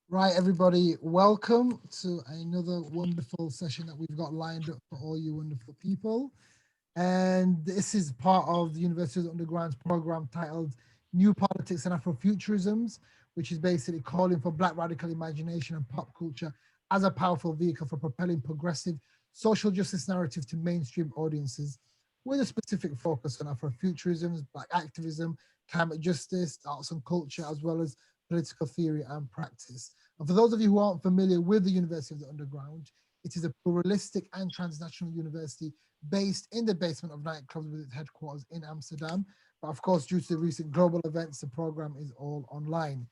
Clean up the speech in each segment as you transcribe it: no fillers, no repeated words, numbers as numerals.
Right, everybody, welcome to another wonderful session that we've got lined up for all you wonderful people. And this is part of the University of the Underground's program titled New Politics and Afrofuturisms, which is basically calling for Black radical imagination and pop culture as a powerful vehicle for propelling progressive social justice narrative to mainstream audiences, with a specific focus on Afrofuturisms, Black activism, climate justice, arts and culture, as well as political theory and practice. And for those of you who aren't familiar with the University of the Underground, it is a pluralistic and transnational university based in the basement of nightclubs with its headquarters in Amsterdam. But of course, due to the recent global events, the program is all online.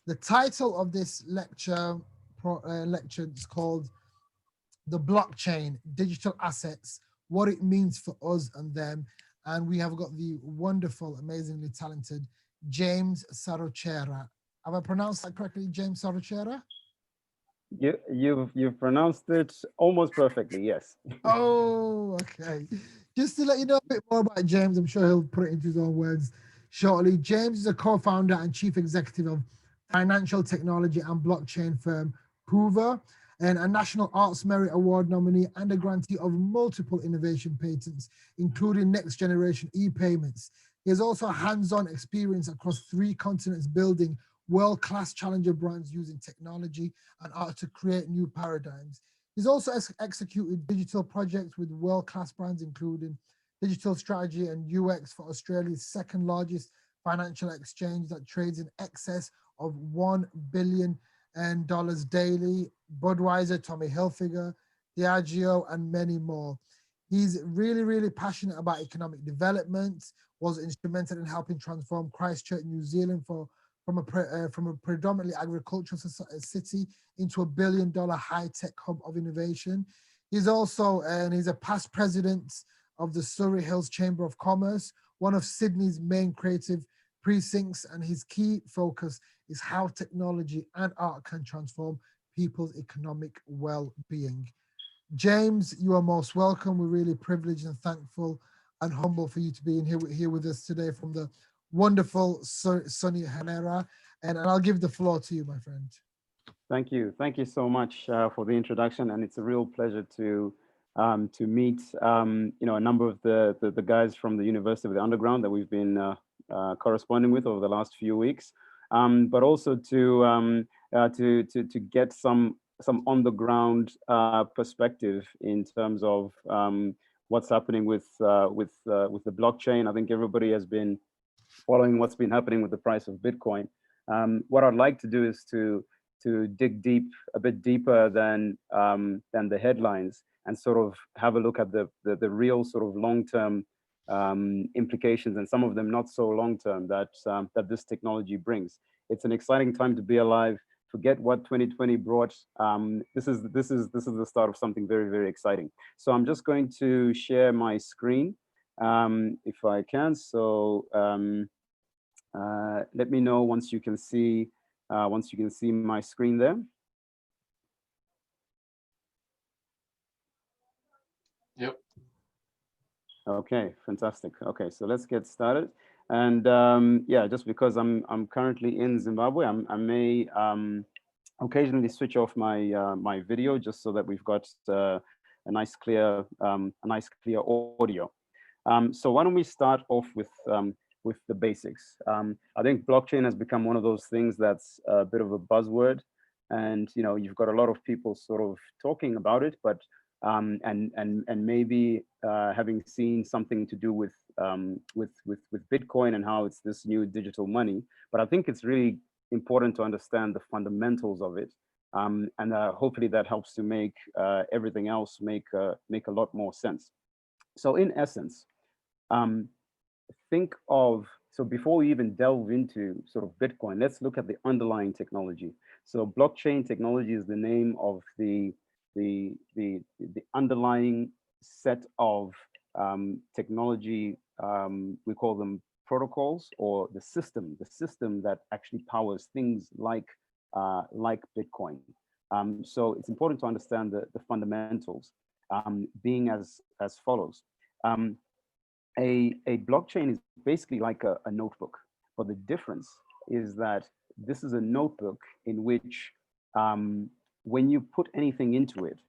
The title of this lecture is called "The Blockchain: Digital Assets: What It Means for Us and Them." And we have got the wonderful, amazingly talented James Saruchera. Have I pronounced that correctly, James Saruchera? You've pronounced it almost perfectly. Yes. Oh, okay. Just to let you know a bit more about James, I'm sure he'll put it into his own words shortly. James is a co founder and chief executive of financial technology and blockchain firm Hoover, and a National Arts Merit Award nominee and a grantee of multiple innovation patents, including next generation e payments. He has also hands on experience across three continents building world class challenger brands using technology and art to create new paradigms. He's also executed digital projects with world-class brands, including digital strategy and UX for Australia's second largest financial exchange that trades in excess of $1 billion daily, Budweiser, Tommy Hilfiger, Diageo, and many more. He's really, really passionate about economic development, was instrumental in helping transform Christchurch, New Zealand from a predominantly agricultural city into a $1 billion high-tech hub of innovation. He's a past president of the Surrey Hills Chamber of Commerce, one of Sydney's main creative precincts, and his key focus is how technology and art can transform people's economic well-being. James, you are most welcome. We're really privileged and thankful and humble for you to be here with us today from the wonderful sunny Hanera. And I'll give the floor to you, my friend. Thank you so much for the introduction, and it's a real pleasure to meet a number of the guys from the University of the Underground that we've been corresponding with over the last few weeks, but also to get some on the ground perspective in terms of what's happening with the blockchain. I think everybody has been following what's been happening with the price of Bitcoin. What I'd like to do is to dig a bit deeper than the headlines, and sort of have a look at the real sort of long-term implications, and some of them not so long-term, that this technology brings. It's an exciting time to be alive. Forget what 2020 brought. This is the start of something very, very exciting. So I'm just going to share my screen if I can. So let me know once you can see my screen there. Yep. Okay, fantastic. Okay, so let's get started. And yeah, just because I'm currently in Zimbabwe, I may occasionally switch off my video just so that we've got a nice clear audio. So why don't we start off with the basics? I think blockchain has become one of those things that's a bit of a buzzword, and you've got a lot of people sort of talking about it, but and maybe having seen something to do with Bitcoin and how it's this new digital money. But I think it's really important to understand the fundamentals of it, and hopefully that helps to make everything else make a lot more sense. So in essence, um, think of, so before we even delve into sort of Bitcoin, let's look at the underlying technology. So blockchain technology is the name of the underlying set of technology. We call them protocols, or the system that actually powers things like Bitcoin. So it's important to understand the fundamentals, being as follows. Um, a blockchain is basically like a notebook, but the difference is that this is a notebook in which when you put anything into it,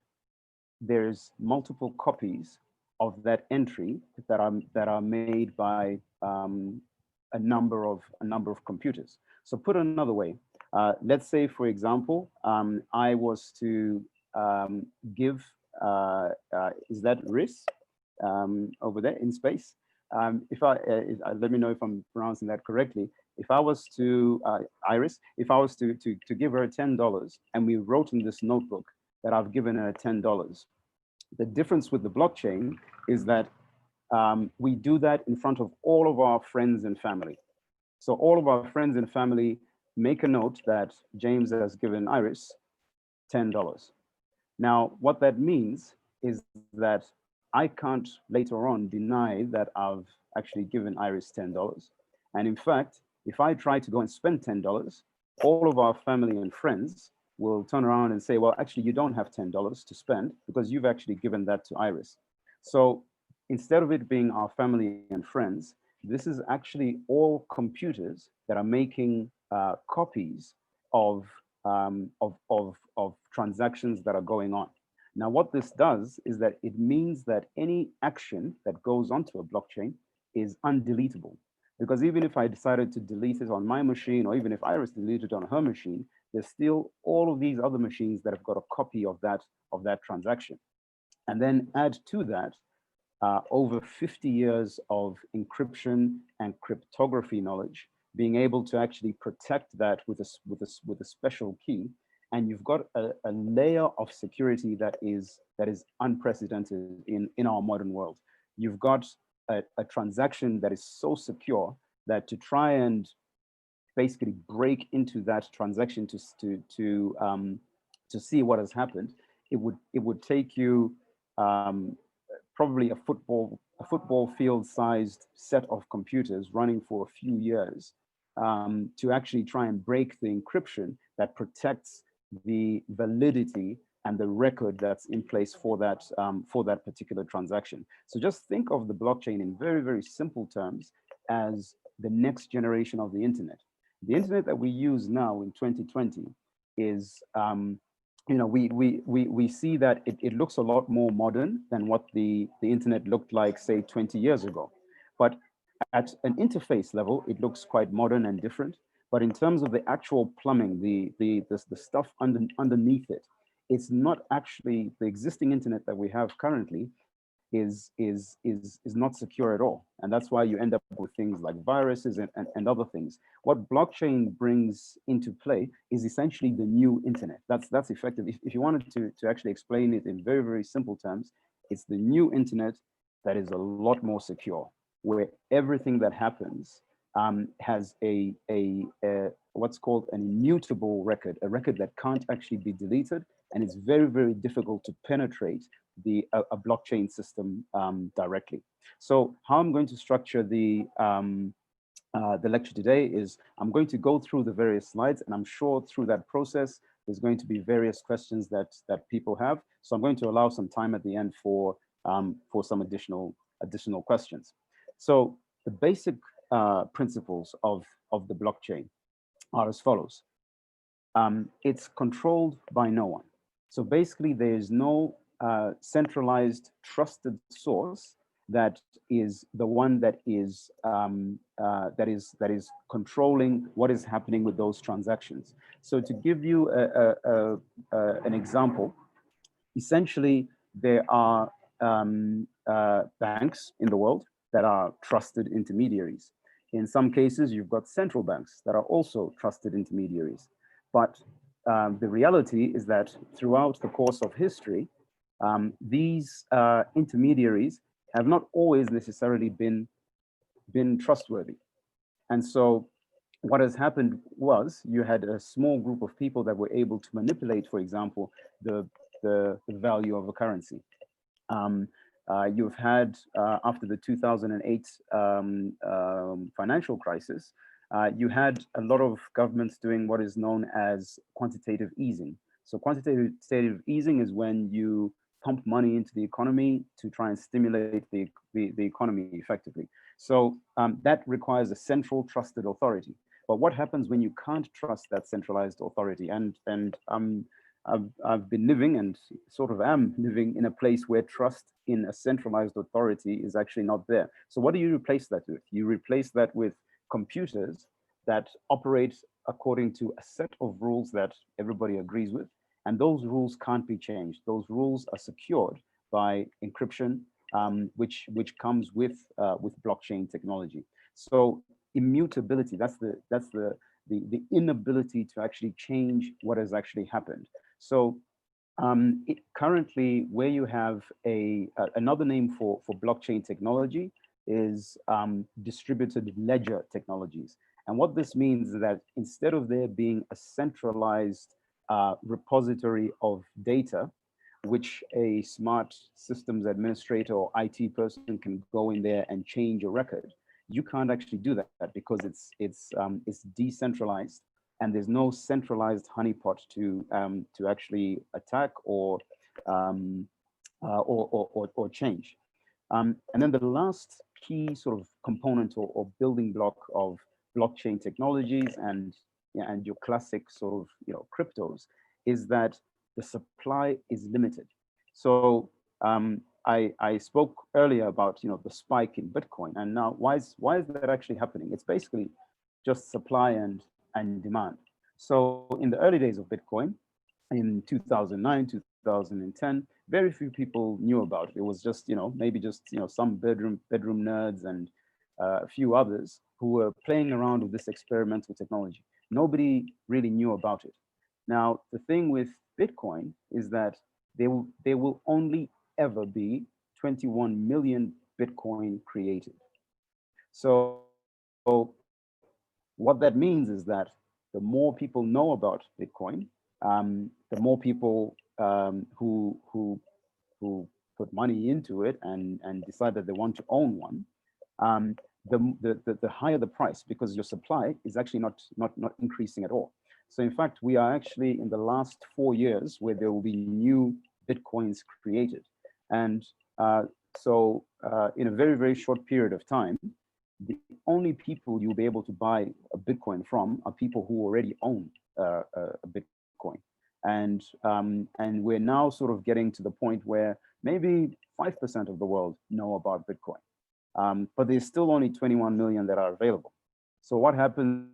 there's multiple copies of that entry that are made by a number of computers. So put another way, let's say, for example, I was to give is that RIS over there in space? Let me know if I'm pronouncing that correctly. If I was to Iris, if I was to give her $10, and we wrote in this notebook that I've given her $10, the difference with the blockchain is that we do that in front of all of our friends and family. So all of our friends and family make a note that James has given Iris $10. Now, what that means is that I can't later on deny that I've actually given Iris $10. And in fact, if I try to go and spend $10, all of our family and friends will turn around and say, well, actually, you don't have $10 to spend because you've actually given that to Iris. So instead of it being our family and friends, this is actually all computers that are making copies of transactions that are going on. Now, what this does is that it means that any action that goes onto a blockchain is undeletable. Because even if I decided to delete it on my machine, or even if Iris deleted it on her machine, there's still all of these other machines that have got a copy of that transaction. And then add to that over 50 years of encryption and cryptography knowledge, being able to actually protect that with a special key. And you've got a layer of security that is unprecedented in our modern world. You've got a transaction that is so secure that to try and basically break into that transaction to see what has happened, it would take you probably a football field sized set of computers running for a few years to actually try and break the encryption that protects the validity and the record that's in place for that particular transaction. So just think of the blockchain in very, very simple terms as the next generation of the internet. The internet that we use now in 2020 is, we see that it looks a lot more modern than what the internet looked like, say, 20 years ago. But at an interface level, it looks quite modern and different. But in terms of the actual plumbing, the stuff underneath it, it's not actually the existing internet that we have currently is not secure at all. And that's why you end up with things like viruses and other things. What blockchain brings into play is essentially the new internet. That's effective. If you wanted to actually explain it in very, very simple terms, it's the new internet that is a lot more secure, where everything that happens has a what's called an immutable record, a record that can't actually be deleted, and it's very, very difficult to penetrate a blockchain system directly. So how I'm going to structure the lecture today is I'm going to go through the various slides, and I'm sure through that process there's going to be various questions that people have. So I'm going to allow some time at the end for some additional questions. So the basic principles of the blockchain are as follows. It's controlled by no one. So basically, there is no centralized, trusted source that is the one that is controlling what is happening with those transactions. So to give you an example, essentially there are banks in the world that are trusted intermediaries. In some cases, you've got central banks that are also trusted intermediaries. But the reality is that throughout the course of history, these intermediaries have not always necessarily been trustworthy. And so what has happened was you had a small group of people that were able to manipulate, for example, the value of a currency. You've had, after the 2008 financial crisis, you had a lot of governments doing what is known as quantitative easing. So quantitative easing is when you pump money into the economy to try and stimulate the economy effectively. So that requires a central trusted authority. But what happens when you can't trust that centralized authority? I've been living and sort of am living in a place where trust in a centralized authority is actually not there. So what do you replace that with? You replace that with computers that operate according to a set of rules that everybody agrees with. And those rules can't be changed. Those rules are secured by encryption, which comes with blockchain technology. So immutability, that's the inability to actually change what has actually happened. So currently, where you have another name for blockchain technology is distributed ledger technologies. And what this means is that instead of there being a centralized repository of data, which a smart systems administrator or IT person can go in there and change a record, you can't actually do that because it's decentralized, and there's no centralized honeypot to actually attack or change. And then the last key sort of component or building block of blockchain technologies and yeah, and your classic sort of cryptos is that the supply is limited. So I spoke earlier about the spike in Bitcoin, and now why is that actually happening? It's basically just supply and demand. So in the early days of Bitcoin, in 2009, 2010, very few people knew about it. It was just maybe just some bedroom nerds and a few others who were playing around with this experimental technology. Nobody really knew about it. Now the thing with Bitcoin is that there will only ever be 21 million Bitcoin created. So what that means is that the more people know about Bitcoin, the more people who put money into it and decide that they want to own one, the higher the price, because your supply is actually not increasing at all. So in fact, we are actually in the last 4 years where there will be new Bitcoins created. And in a very, very short period of time, the only people you'll be able to buy a Bitcoin from are people who already own a Bitcoin. And we're now sort of getting to the point where maybe 5% of the world know about Bitcoin. But there's still only 21 million that are available. So what happens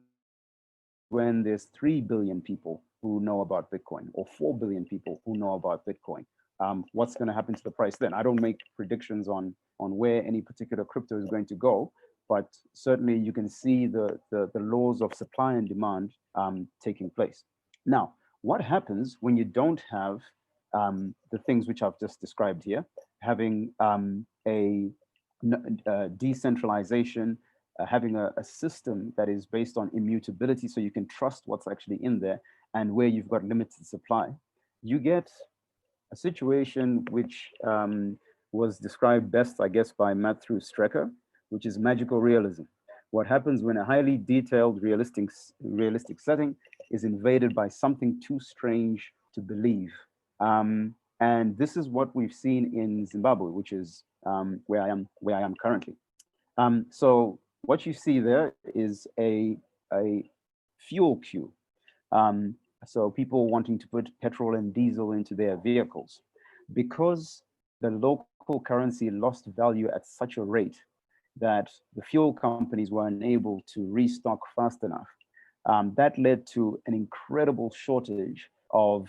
when there's 3 billion people who know about Bitcoin, or 4 billion people who know about Bitcoin? What's going to happen to the price then? I don't make predictions on where any particular crypto is going to go, but certainly you can see the laws of supply and demand taking place. Now, what happens when you don't have the things which I've just described here, having a decentralization, having a system that is based on immutability, so you can trust what's actually in there, and where you've got limited supply? You get a situation which was described best, I guess, by Matthew Strecker, which is magical realism. What happens when a highly detailed, realistic setting is invaded by something too strange to believe? And this is what we've seen in Zimbabwe, which is where I am currently. So what you see there is a fuel queue. So people wanting to put petrol and diesel into their vehicles. Because the local currency lost value at such a rate that the fuel companies were unable to restock fast enough, that led to an incredible shortage of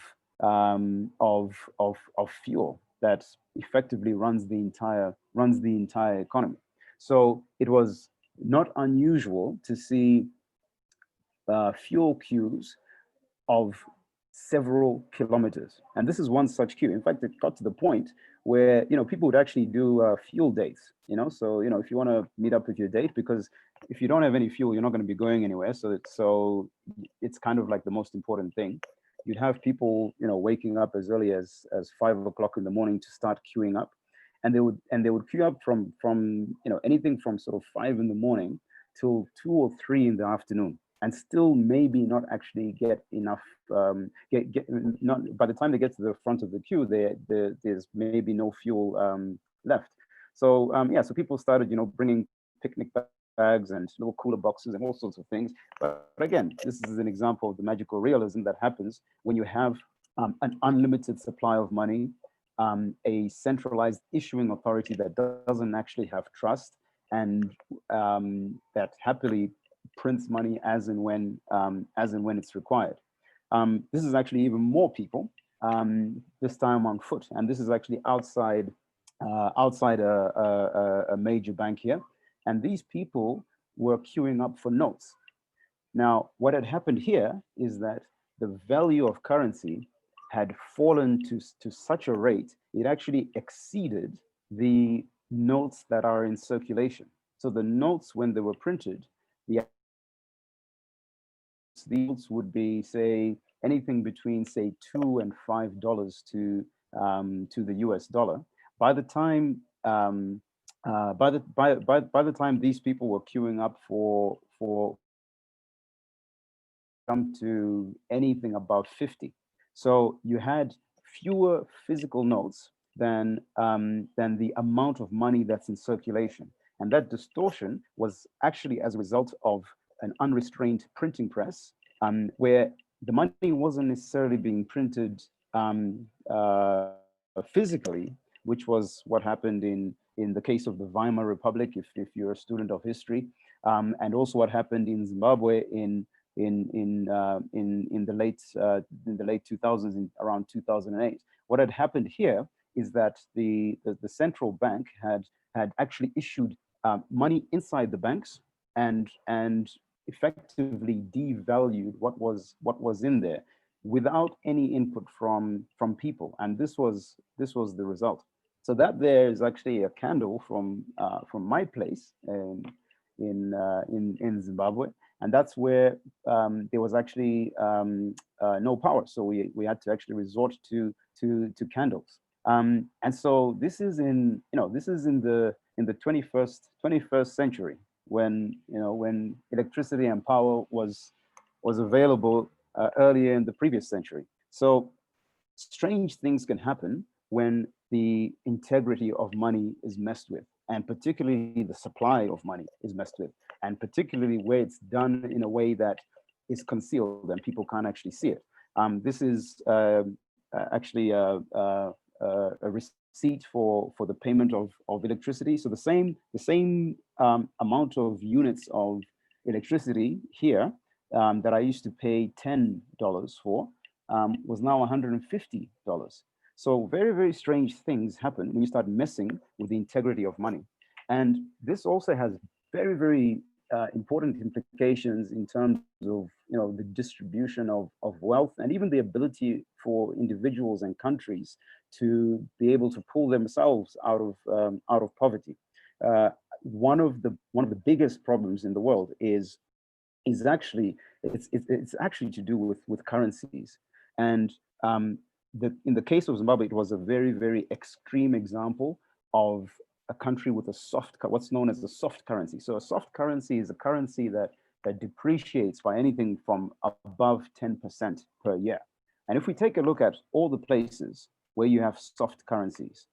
fuel that effectively runs the entire economy. So it was not unusual to see fuel queues of several kilometers. And this is one such queue. In fact, it got to the point where people would actually do fuel dates. So if you want to meet up with your date, because if you don't have any fuel, you're not going to be going anywhere. So it's kind of like the most important thing. You'd have people waking up as early as 5 o'clock in the morning to start queuing up, and they would queue up from anything from sort of 5 in the morning till 2 or 3 in the afternoon, and still maybe not actually get enough. Not by the time they get to the front of the queue, there's maybe no fuel left. So so people started bringing picnic bags and little cooler boxes and all sorts of things. But again, this is an example of the magical realism that happens when you have an unlimited supply of money, a centralized issuing authority that doesn't actually have trust, and that happily prints money as and when it's required. This is actually even more people, this time on foot, and this is actually outside a major bank here, and these people were queuing up for notes. Now, what had happened here is that the value of currency had fallen to such a rate, it actually exceeded the notes that are in circulation. So the notes, when they were printed, the notes would be, say, anything between, say, $2 and $5 to the US dollar. By the time by the time these people were queuing up for come to anything about 50. So you had fewer physical notes than the amount of money that's in circulation. And that distortion was actually as a result of an unrestrained printing press, where the money wasn't necessarily being printed physically, which was what happened in the case of the Weimar Republic, if you're a student of history, and also what happened in Zimbabwe in the late 2000s, around 2008. What had happened here is that the central bank had actually issued money inside the banks and effectively devalued what was in there without any input from people, and this was the result. So that there is actually a candle from my place in Zimbabwe, and that's where there was actually no power. So we had to actually resort to candles. And so this is in the 21st century, when when electricity and power was available earlier in the previous century. So strange things can happen when the integrity of money is messed with, and particularly the supply of money is messed with, and particularly where it's done in a way that is concealed and people can't actually see it. This is actually a receipt for the payment of electricity. So the same amount of units of electricity here that I used to pay $10 for was now $150. So very, very strange things happen when you start messing with the integrity of money. And this also has very, very important implications in terms of the distribution of wealth, and even the ability for individuals and countries to be able to pull themselves out of poverty. One of the biggest problems in the world is actually it's actually to do with currencies. And in the case of Zimbabwe, it was a very, very extreme example of a country with what's known as a soft currency. So a soft currency is a currency that depreciates by anything from above 10% per year. And if we take a look at all the places where you have soft currencies,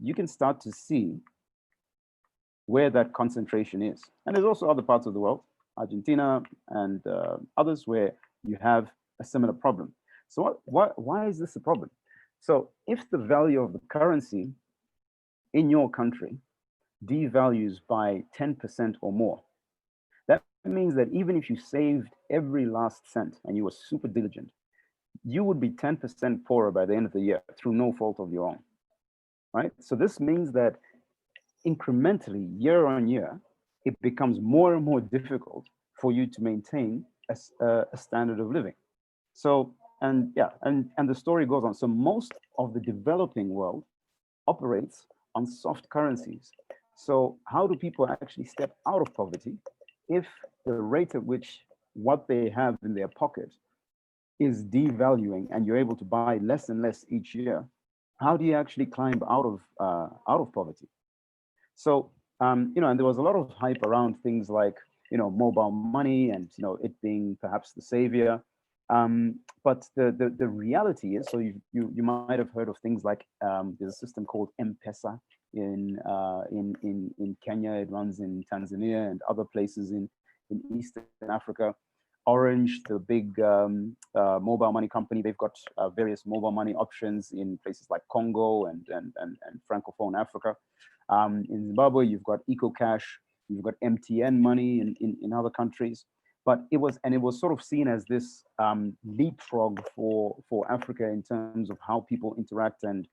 you can start to see where that concentration is. And there's also other parts of the world, Argentina and others, where you have a similar problem. So why is this a problem? So if the value of the currency in your country devalues by 10% or more, that means that even if you saved every last cent and you were super diligent, you would be 10% poorer by the end of the year through no fault of your own, right? So this means that incrementally, year on year, it becomes more and more difficult for you to maintain a standard of living. So, and the story goes on. So most of the developing world operates on soft currencies. So how do people actually step out of poverty if the rate at which what they have in their pocket is devaluing and you're able to buy less and less each year? How do you actually climb out of poverty? So, and there was a lot of hype around things like, mobile money and, it being perhaps the savior. But the reality is, so you might have heard of things like there's a system called M-Pesa, in Kenya, it runs in Tanzania and other places in Eastern Africa. Orange, the big mobile money company, they've got various mobile money options in places like Congo and Francophone Africa. In Zimbabwe, you've got EcoCash, you've got MTN money in other countries. But it was sort of seen as this leapfrog for Africa in terms of how people interact and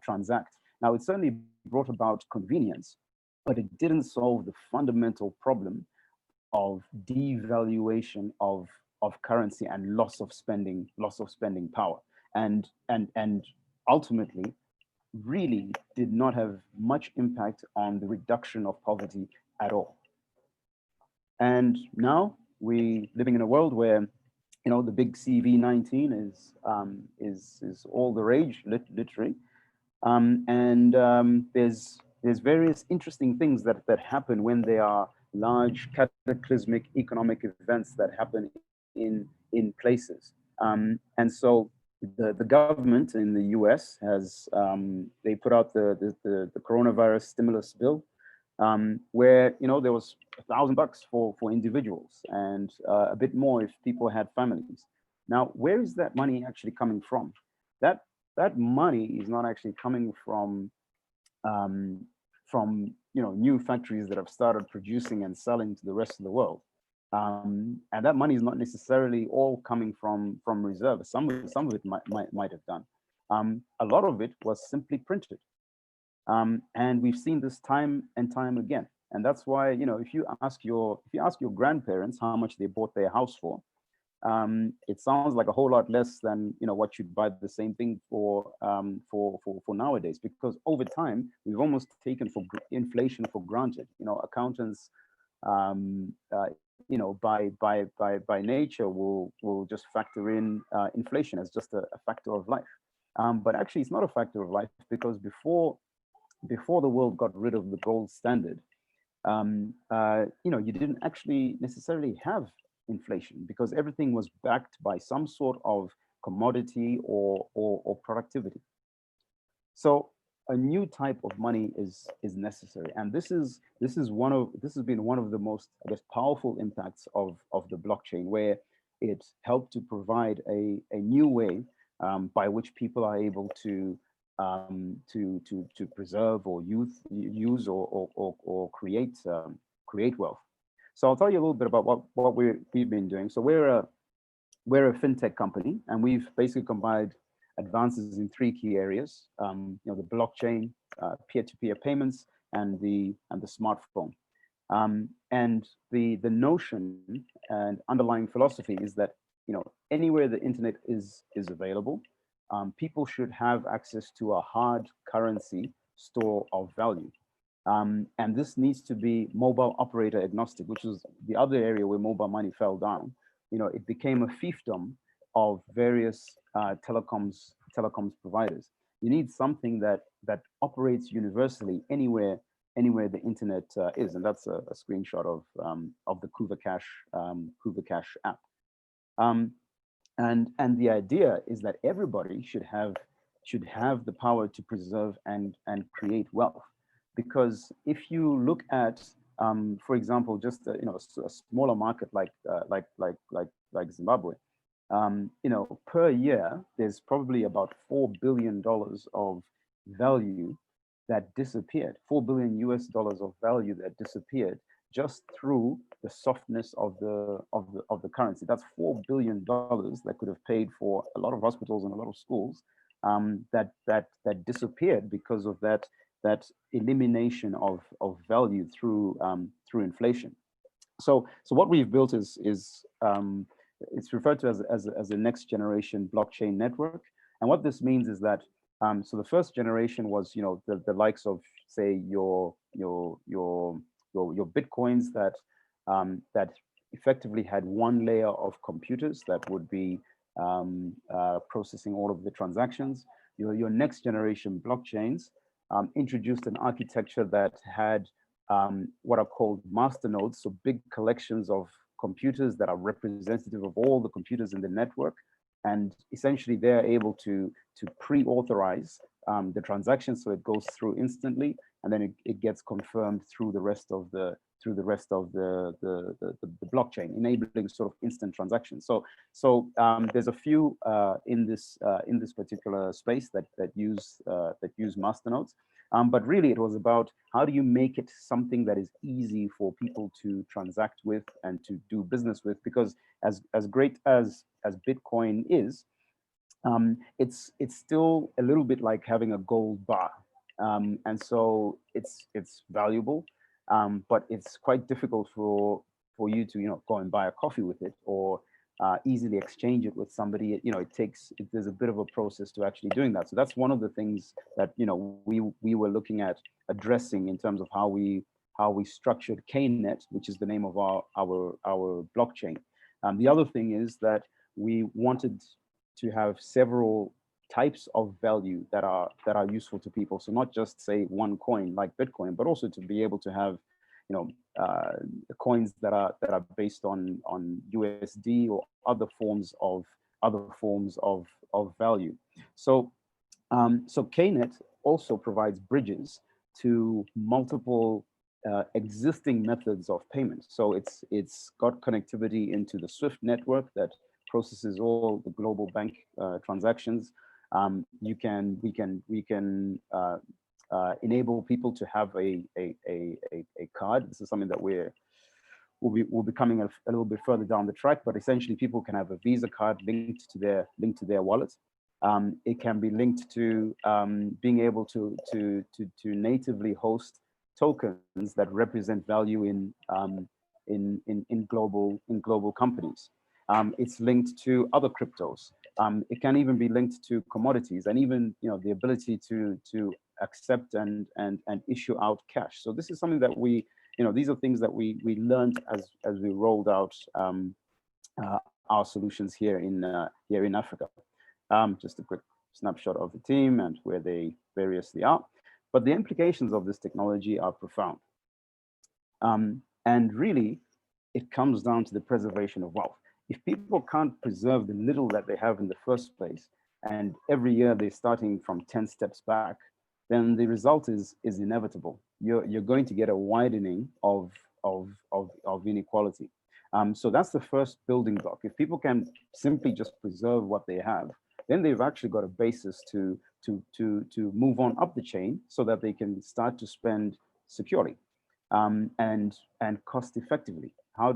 transact. Now, it certainly brought about convenience, but it didn't solve the fundamental problem of devaluation of currency and loss of spending power, and ultimately really did not have much impact on the reduction of poverty at all. And now we living in a world where, you know, the big CV19 is all the rage, literally, there's various interesting things that happen when there are large cataclysmic economic events that happen in places. And so the government in the US has they put out the coronavirus stimulus bill, where, you know, there was $1,000 for individuals and a bit more if people had families. Now, where is that money actually coming from? That money is not actually coming from you know, new factories that have started producing and selling to the rest of the world. And that money is not necessarily all coming from reserves. Some of it might have done. A lot of it was simply printed. And we've seen this time and time again. And that's why, you know, if you ask your grandparents how much they bought their house for, it sounds like a whole lot less than, you know, what you'd buy the same thing for nowadays, because over time we've almost taken inflation for granted. You know, accountants, you know, by nature will just factor in inflation as just a factor of life. But actually, it's not a factor of life, because before the world got rid of the gold standard, you know, you didn't actually necessarily have inflation, because everything was backed by some sort of commodity or productivity. So a new type of money is necessary, and this has been one of the most, I guess, powerful impacts of the blockchain, where it helped to provide a new way by which people are able to preserve or use or create wealth. So I'll tell you a little bit about what we've been doing. So we're a fintech company, and we've basically combined advances in three key areas: you know, the blockchain, peer-to-peer payments, and the smartphone. And the notion and underlying philosophy is that, you know, anywhere the internet is available, people should have access to a hard currency store of value. And this needs to be mobile operator agnostic, which is the other area where mobile money fell down. You know, it became a fiefdom of various telecoms providers. You need something that operates universally anywhere the internet is, and that's a screenshot of the Kuva Cash app. And the idea is that everybody should have the power to preserve and create wealth. Because if you look at, for example, just you know, a smaller market like Zimbabwe, you know, per year there's probably about $4 billion of value that disappeared. $4 billion US of value that disappeared just through the softness of the currency. That's $4 billion that could have paid for a lot of hospitals and a lot of schools, that disappeared because of that elimination of value through inflation. So what we've built is it's referred to as a next generation blockchain network. And what this means is that so the first generation was, you know, the likes of, say, your bitcoins that effectively had one layer of computers that would be processing all of the transactions. Your next generation blockchains introduced an architecture that had what are called master nodes, so big collections of computers that are representative of all the computers in the network, and essentially they're able to pre-authorize the transaction, so it goes through instantly, and then it gets confirmed through the rest of the blockchain, enabling sort of instant transactions. So there's a few in this particular space that use masternodes. But really, it was about how do you make it something that is easy for people to transact with and to do business with? Because as great as Bitcoin is, it's still a little bit like having a gold bar, and so it's valuable, but it's quite difficult for you to go and buy a coffee with it, or easily exchange it with somebody. There's a bit of a process to actually doing that. So that's one of the things that we were looking at addressing in terms of how we structured KNet, which is the name of our blockchain. The other thing is that we wanted to have several types of value that are useful to people. So not just say one coin like Bitcoin, but also to be able to have coins that are based on USD or other forms of value. So KNet also provides bridges to multiple existing methods of payment. So it's got connectivity into the SWIFT network that processes all the global bank transactions. We can enable people to have a card. This is something that we'll be coming a little bit further down the track, but essentially people can have a Visa card linked to their wallet. It can be linked to being able to natively host tokens that represent value in global companies. It's linked to other cryptos. It can even be linked to commodities, and even the ability to accept and issue out cash. So this is something that these are things that we learned as we rolled out our solutions here in Africa. Just a quick snapshot of the team and where they variously are. But the implications of this technology are profound. And really, it comes down to the preservation of wealth. If people can't preserve the little that they have in the first place, and every year they're starting from 10 steps back, then the result is inevitable. You're going to get a widening of inequality. So that's the first building block. If people can simply just preserve what they have, then they've actually got a basis to move on up the chain, so that they can start to spend securely and cost effectively. How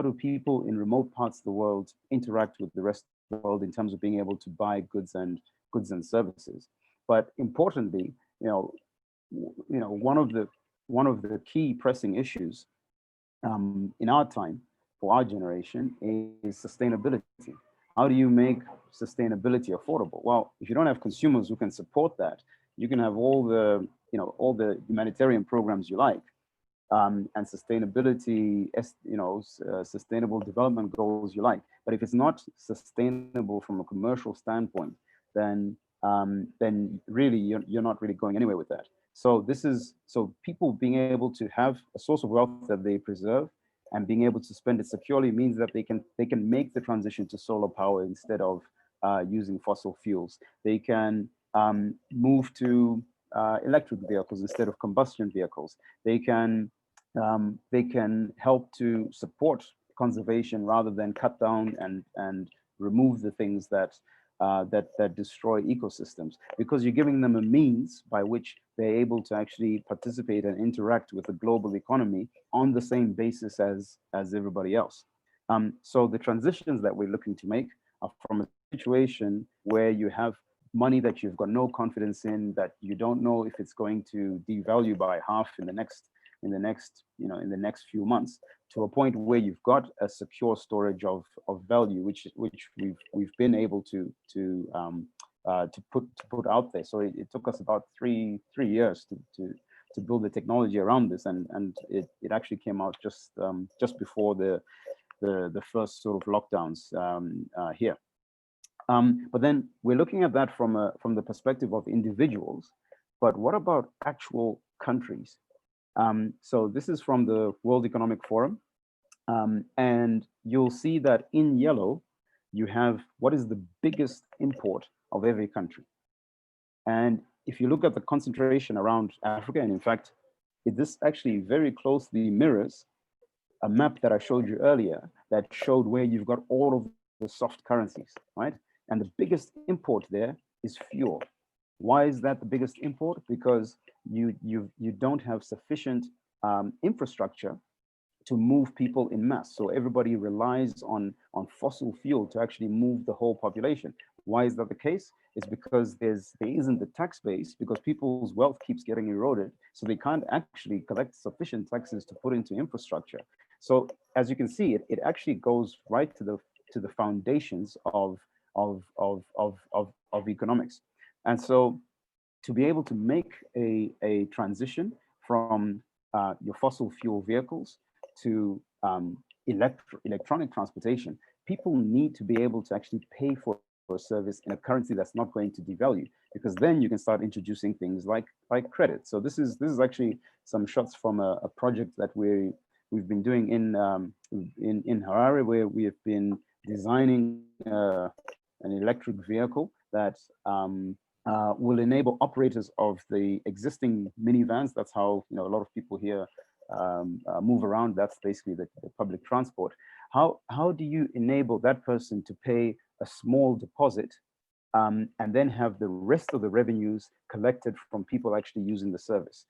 do people in remote parts of the world interact with the rest of the world in terms of being able to buy goods and services? But importantly, one of the key pressing issues in our time, for our generation, is sustainability. How do you make sustainability affordable? Well, if you don't have consumers who can support that, you can have all the humanitarian programs you like, and sustainability, sustainable development goals you like. But if it's not sustainable from a commercial standpoint, then really you're not really going anywhere with that. So people being able to have a source of wealth that they preserve and being able to spend it securely means that they can make the transition to solar power instead of using fossil fuels. They can move to electric vehicles instead of combustion vehicles. They can help to support conservation rather than cut down and remove the things that destroy ecosystems, because you're giving them a means by which they're able to actually participate and interact with the global economy on the same basis as everybody else. So the transitions that we're looking to make are from a situation where you have money that you've got no confidence in, that you don't know if it's going to devalue by half in the next few months, to a point where you've got a secure storage of value, which we've been able to put out there. So it took us about three years to build the technology around this, and it actually came out just before the first sort of lockdowns here. But then we're looking at that from the perspective of individuals. But what about actual countries? So this is from the World Economic Forum. And you'll see that in yellow, you have what is the biggest import of every country. And if you look at the concentration around Africa, and in fact, this actually very closely mirrors a map that I showed you earlier that showed where you've got all of the soft currencies, right? And the biggest import there is fuel. Why is that the biggest import? Because you don't have sufficient infrastructure to move people in mass. So everybody relies on fossil fuel to actually move the whole population. Why is that the case? It's because there isn't the tax base, because people's wealth keeps getting eroded. So they can't actually collect sufficient taxes to put into infrastructure. So as you can see, it actually goes right to the foundations of economics. And so to be able to make a transition from your fossil fuel vehicles to electronic transportation, people need to be able to actually pay for a service in a currency that's not going to devalue, because then you can start introducing things like credit. So this is actually some shots from a project that we've been doing in Harare, where we have been designing an electric vehicle that will enable operators of the existing minivans. That's how a lot of people here move around. That's basically the public transport. How do you enable that person to pay a small deposit and then have the rest of the revenues collected from people actually using the service?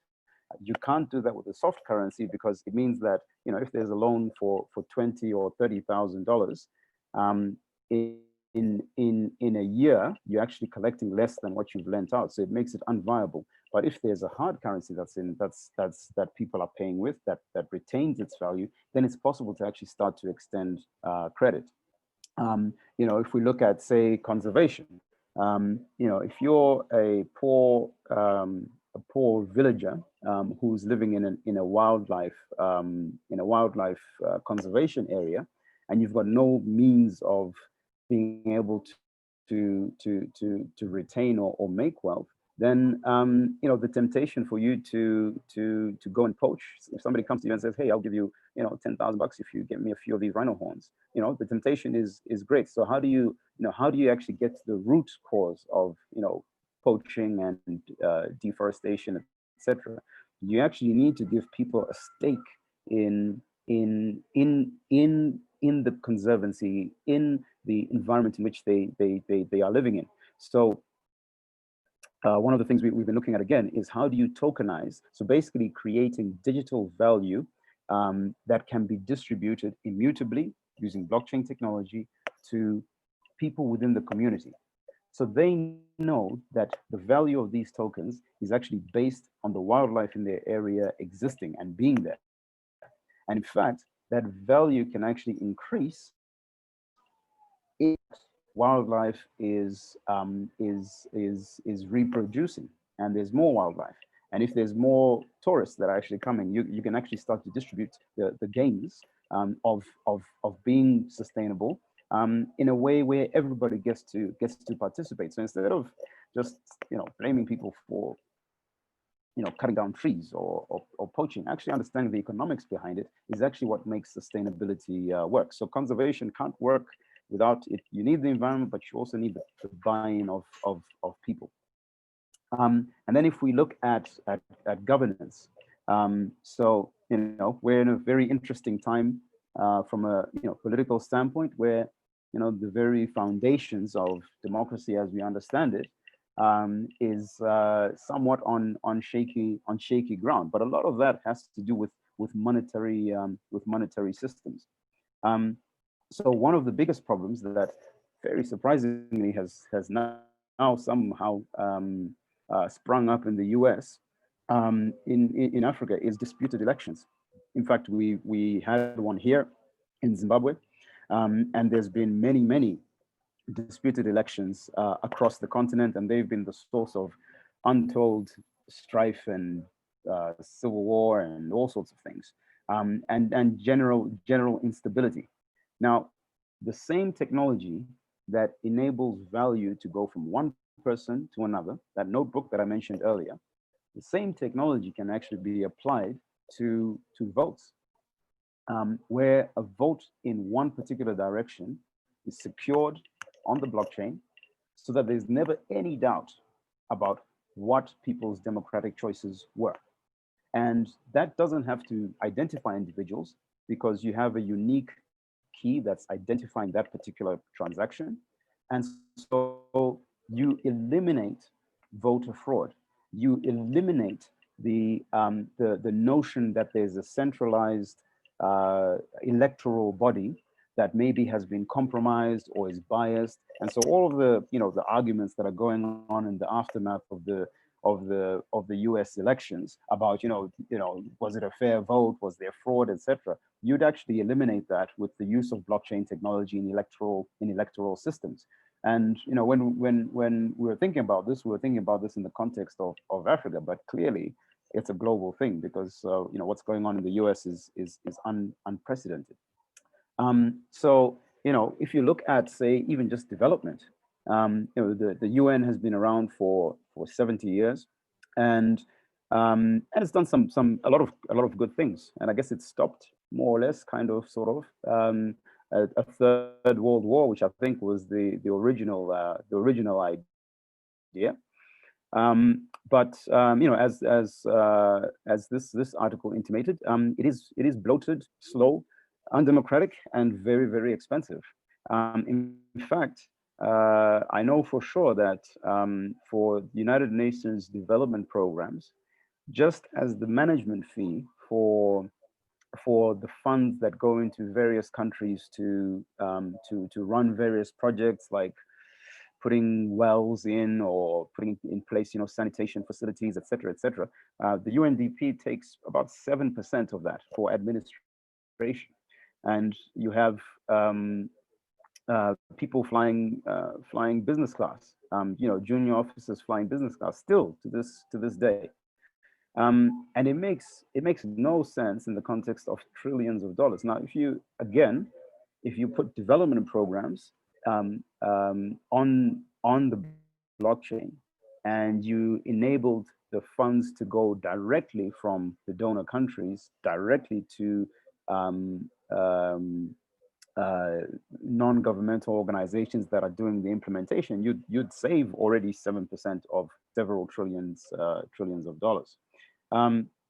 You can't do that with a soft currency, because it means that if there's a loan for $20,000 or $30,000, in a year you're actually collecting less than what you've lent out. So it makes it unviable. But if there's a hard currency that people are paying with, that retains its value, then it's possible to actually start to extend credit. If we look at, say, conservation, if you're a poor villager who's living in a wildlife conservation area, and you've got no means of being able to retain or make wealth, then the temptation for you to go and poach. If somebody comes to you and says, "Hey, I'll give you $10,000 if you get me a few of these rhino horns," the temptation is great. So how do you actually get to the root cause of poaching and deforestation, etc.? You actually need to give people a stake in the conservancy, in the environment in which they are living in. So one of the things we've been looking at again is, how do you tokenize? So basically creating digital value that can be distributed immutably using blockchain technology to people within the community. So they know that the value of these tokens is actually based on the wildlife in their area existing and being there. And in fact, that value can actually increase if wildlife is reproducing and there's more wildlife. And if there's more tourists that are actually coming, you can actually start to distribute the gains of being sustainable in a way where everybody gets to participate. So instead of just blaming people for cutting down trees or poaching, actually understanding the economics behind it is actually what makes sustainability work. So conservation can't work without it. You need the environment, but you also need the buy-in of people. And then if we look at governance, so we're in a very interesting time from a political standpoint, where the very foundations of democracy as we understand it is somewhat on shaky ground. But a lot of that has to do with monetary systems. So one of the biggest problems that very surprisingly has now somehow sprung up in the US, in Africa, is disputed elections. In fact, we had one here in Zimbabwe, and there's been many disputed elections across the continent, and they've been the source of untold strife and civil war and all sorts of things, and general instability. Now, the same technology that enables value to go from one person to another, that notebook that I mentioned earlier, the same technology can actually be applied to votes, where a vote in one particular direction is secured on the blockchain, so that there's never any doubt about what people's democratic choices were. And that doesn't have to identify individuals because you have a unique key that's identifying that particular transaction. And so you eliminate voter fraud. You eliminate the notion that there's a centralized electoral body that maybe has been compromised or is biased. And so all of the, the arguments that are going on in the aftermath of the US elections about, was it a fair vote? Was there fraud, etc.? You'd actually eliminate that with the use of blockchain technology in electoral systems. And when we were thinking about this, we were thinking about this in the context of Africa, but clearly it's a global thing because what's going on in the US is unprecedented. So if you look at, say, even just development, the UN has been around for 70 years, and it's done a lot of good things. And I guess it stopped more or less, kind of, sort of, a third world war, which I think was the original idea. But as this article intimated, it is bloated, slow, undemocratic, and very, very expensive. In fact, I know for sure that for the United Nations development programs, just as the management fee for the funds that go into various countries to run various projects like putting wells in or putting in place, sanitation facilities, et cetera, et cetera. The UNDP takes about 7% of that for administration. And you have people flying business class, junior officers flying business class still to this day. And it makes no sense in the context of trillions of dollars. Now, if you put development programs on the blockchain and you enabled the funds to go directly from the donor countries directly to um, um, uh, non-governmental organizations that are doing the implementation, you'd save already 7% of several trillions of dollars.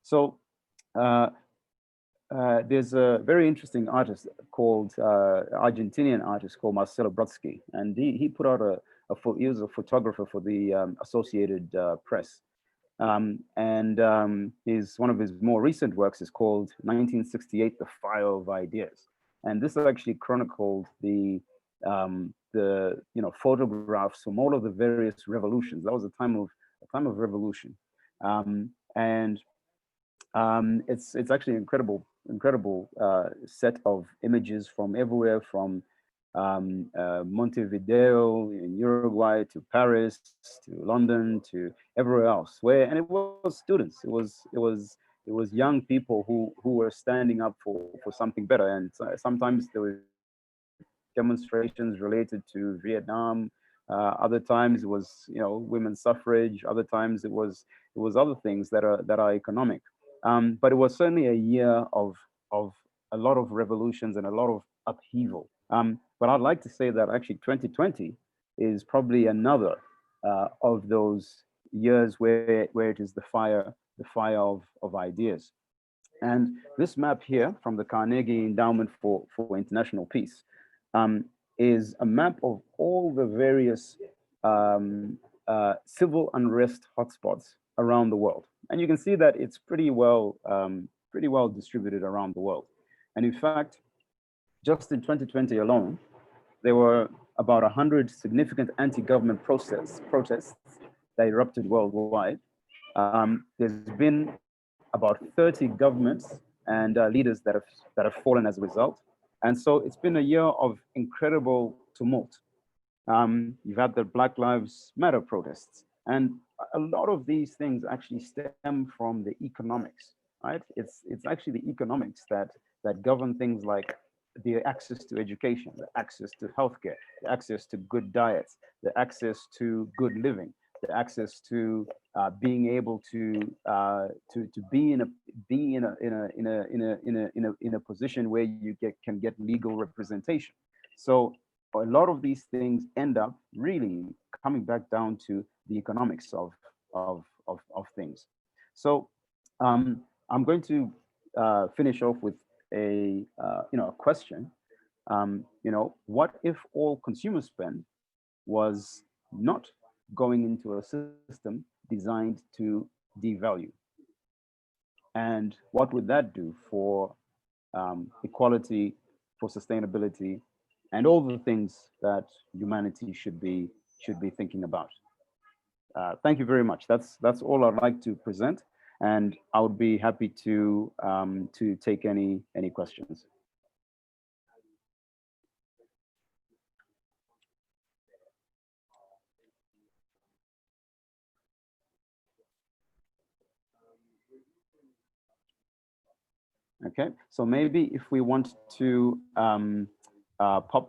So there's a very interesting artist called Argentinian artist called Marcelo Brodsky, and he put out he was a photographer for the Associated Press, and one of his more recent works is called 1968: The Fire of Ideas, and this actually chronicled the photographs from all of the various revolutions. That was a time of revolution, and it's actually an incredible set of images from everywhere, from Montevideo in Uruguay to Paris to London to everywhere else. And it was students, it was young people who were standing up for something better. And sometimes there were demonstrations related to Vietnam. Other times it was women's suffrage. Other times it was other things that are economic. But it was certainly a year of a lot of revolutions and a lot of upheaval. But I'd like to say that actually 2020 is probably another of those years where it is the fire of ideas. And this map here from the Carnegie Endowment for International Peace is a map of all the various civil unrest hotspots around the world. And you can see that it's pretty well distributed around the world. And in fact, just in 2020 alone, there were about 100 significant anti-government protests that erupted worldwide. There's been about 30 governments and leaders that have fallen as a result. And so it's been a year of incredible tumult. You've had the Black Lives Matter protests. And a lot of these things actually stem from the economics, right? It's actually the economics that govern things like the access to education, the access to healthcare, the access to good diets, the access to good living, the access to being able to be in a position where you can get legal representation. So a lot of these things end up really coming back down to the economics of things. So I'm going to finish off with a question. What if all consumer spend was not going into a system designed to devalue? And what would that do for equality, for sustainability, and all the things that humanity should be thinking about? Thank you very much. That's all I'd like to present, and I would be happy to take any questions. Okay, so maybe if we want to pop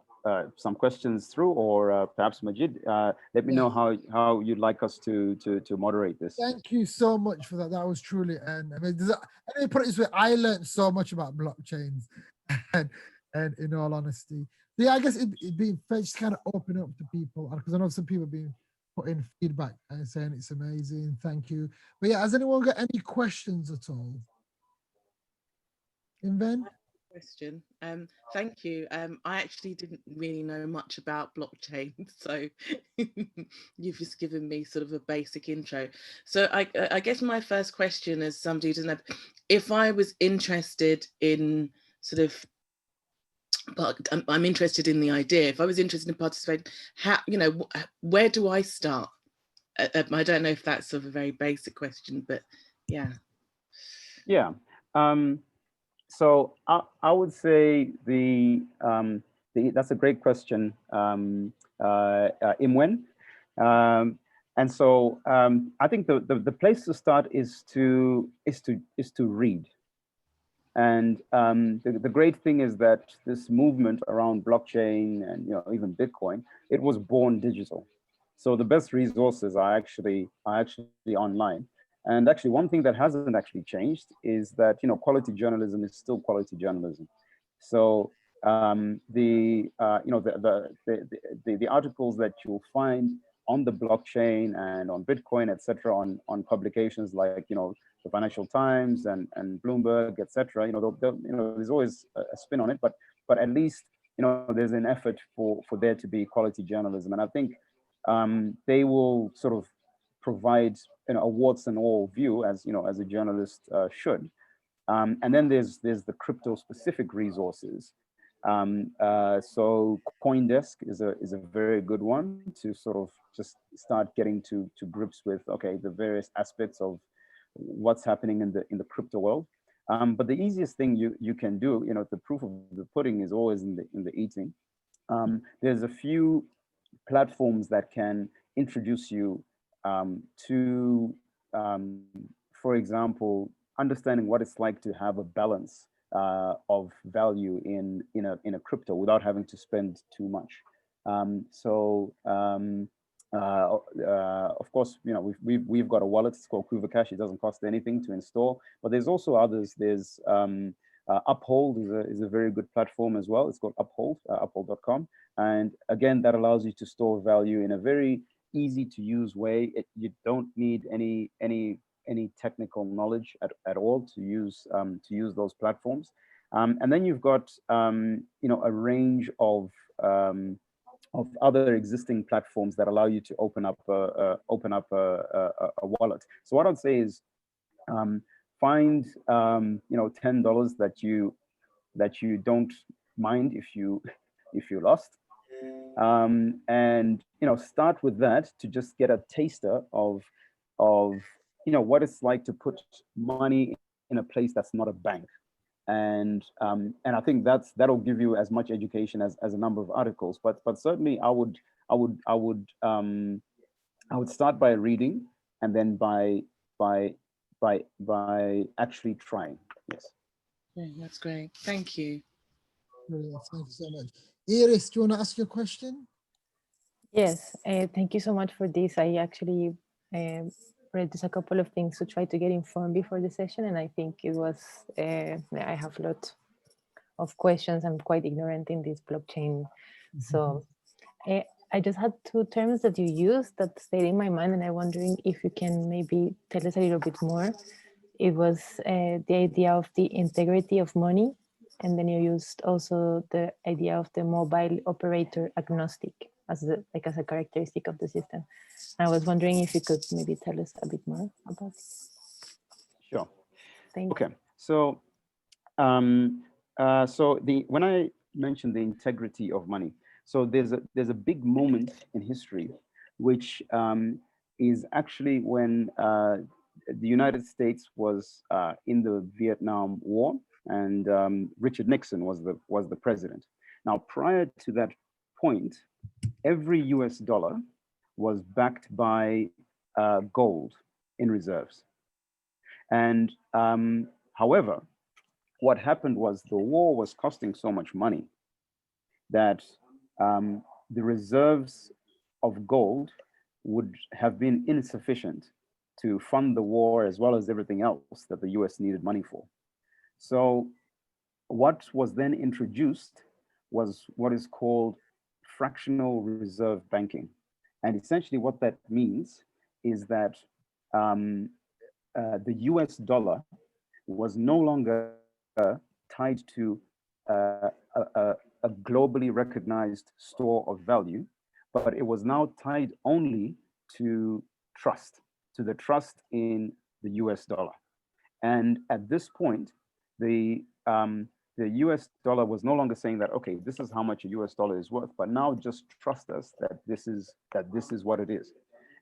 some questions through, or perhaps Majid, let me Yeah. know how you'd like us to moderate this. Thank you so much for that. That was truly, and I mean, let me put it this way: I learned so much about blockchains, and in all honesty, yeah, I guess it being fair, just kind of open up to people, because I know some people being putting feedback and saying it's amazing. Thank you. But yeah, has anyone got any questions at all? Inven? Question. Thank you. I actually didn't really know much about blockchain, so you've just given me sort of a basic intro. So I guess my first question, as somebody who doesn't know, if I was interested in sort of, but I'm interested in the idea. If I was interested in participating, how, where do I start? I don't know if that's sort of a very basic question, but yeah. Yeah. So I would say that's a great question, Imwen. And so I think the place to start is to read. And the great thing is that this movement around blockchain and even Bitcoin, it was born digital. So the best resources are actually online. And actually, one thing that hasn't actually changed is that quality journalism is still quality journalism. So the articles that you'll find on the blockchain and on Bitcoin, etc., on publications like the Financial Times and Bloomberg, etc., there's always a spin on it, but at least there's an effort for there to be quality journalism, and I think they will sort of provide a warts and all view, as as a journalist should. And then there's the crypto specific resources. So CoinDesk is a very good one to sort of just start getting to grips with, okay, the various aspects of what's happening in the crypto world. But the easiest thing you can do, the proof of the pudding is always in the eating. There's a few platforms that can introduce you to, for example, understanding what it's like to have a balance of value in a crypto without having to spend too much. Of course, we've got a wallet. It's called Kuva Cash. It doesn't cost anything to install. But there's also others. There's Uphold is a very good platform as well. It's called Uphold, uphold.com. And again, that allows you to store value in a very easy to use way. You don't need any technical knowledge at all to use those platforms. And then you've got a range of other existing platforms that allow you to open up a wallet. So what I'd say is find $10 that you don't mind if you lost, and start with that to just get a taster of what it's like to put money in a place that's not a bank. And I think that'll give you as much education as a number of articles. But certainly I would start by reading, and then by actually trying. Yes. Yeah, that's great. Thank you. Brilliant. Thank you so much. Iris, do you want to ask your question? Yes, thank you so much for this. I actually read just a couple of things to try to get informed before the session, and I think it was, I have a lot of questions. I'm quite ignorant in this blockchain. So I just had two terms that you used that stayed in my mind, and I'm wondering if you can maybe tell us a little bit more. It was the idea of the integrity of money, and then you used also the idea of the mobile operator agnostic as as a characteristic of the system. I was wondering if you could maybe tell us a bit more about it. Sure. Thank Okay. So, when I mentioned the integrity of money, so there's a big moment in history, which is actually when the United States was in the Vietnam War, and Richard Nixon was the president. Now, prior to that point, every US dollar was backed by gold in reserves. And however, what happened was the war was costing so much money that the reserves of gold would have been insufficient to fund the war as well as everything else that the US needed money for. So what was then introduced was what is called fractional reserve banking. And essentially what that means is that the US dollar was no longer tied to a globally recognized store of value, but it was now tied only to trust, to the trust in the US dollar. And at this point, the US dollar was no longer saying that, okay, this is how much a US dollar is worth, but now just trust us that this is what it is.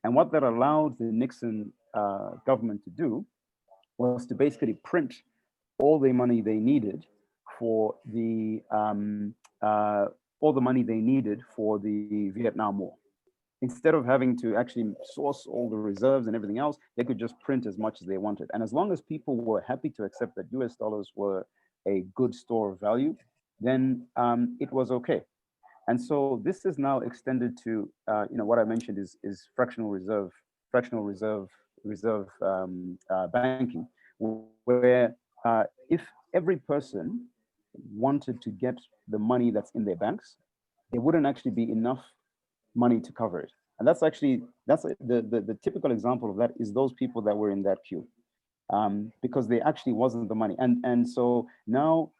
And what that allowed the Nixon government to do was to basically print all the money they needed for the Vietnam War. Instead of having to actually source all the reserves and everything else, they could just print as much as they wanted. And as long as people were happy to accept that US dollars were a good store of value, then it was okay. And so this is now extended to, what I mentioned is fractional reserve banking, where if every person wanted to get the money that's in their banks, there wouldn't actually be enough money to cover it. And that's the typical example of that is those people that were in that queue, because there actually wasn't the money. And so now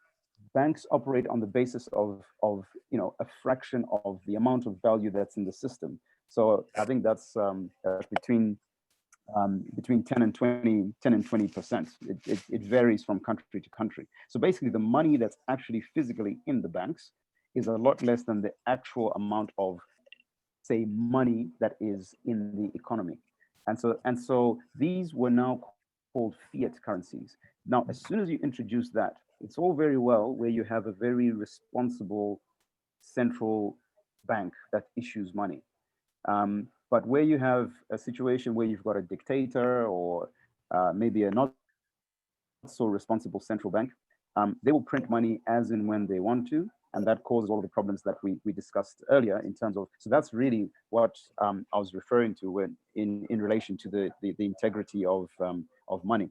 banks operate on the basis of a fraction of the amount of value that's in the system. So I think that's between 10 and 20%. It varies from country to country. So basically the money that's actually physically in the banks is a lot less than the actual amount of, say, money that is in the economy. And so these were now called fiat currencies. Now, as soon as you introduce that, it's all very well where you have a very responsible central bank that issues money. But where you have a situation where you've got a dictator or maybe a not so responsible central bank, they will print money as and when they want to. And that causes all the problems that we discussed earlier in terms of, so that's really what I was referring to when in relation to the integrity of money.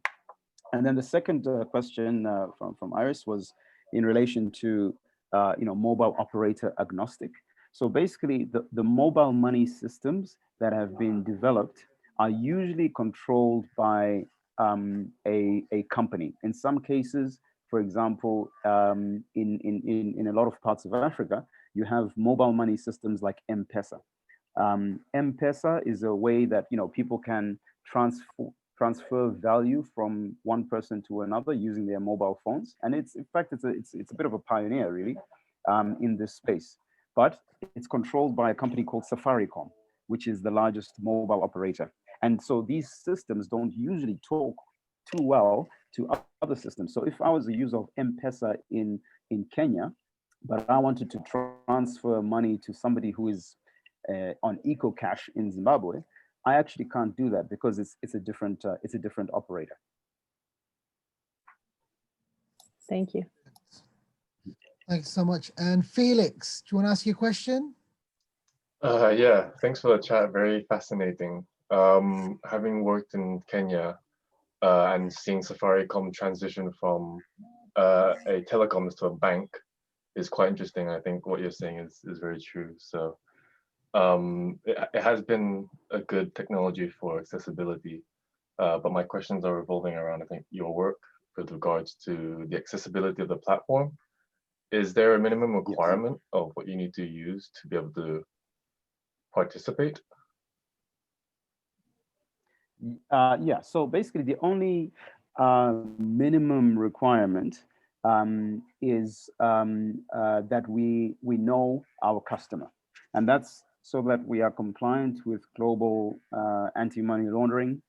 And then the second question from Iris was in relation to mobile operator agnostic. So basically the mobile money systems that have been developed are usually controlled by a company. In some cases, for example, in a lot of parts of Africa, you have mobile money systems like M-Pesa. M-Pesa is a way that people can transfer value from one person to another using their mobile phones, and it's a bit of a pioneer really in this space. But it's controlled by a company called Safaricom, which is the largest mobile operator. And so these systems don't usually talk too well to other systems. So if I was a user of M-Pesa in Kenya, but I wanted to transfer money to somebody who is on EcoCash in Zimbabwe, I actually can't do that because it's a different operator. Thank you. Thanks so much. And Felix, do you want to ask your question? Yeah, thanks for the chat. Very fascinating. Having worked in Kenya and seeing Safaricom transition from a telecoms to a bank is quite interesting. I think what you're saying is very true. So It has been a good technology for accessibility, but my questions are revolving around, I think, your work with regards to the accessibility of the platform. Is there a minimum requirement of what you need to use to be able to participate? Yeah, so basically the only minimum requirement is that we know our customer, and that's so that we are compliant with global anti-money laundering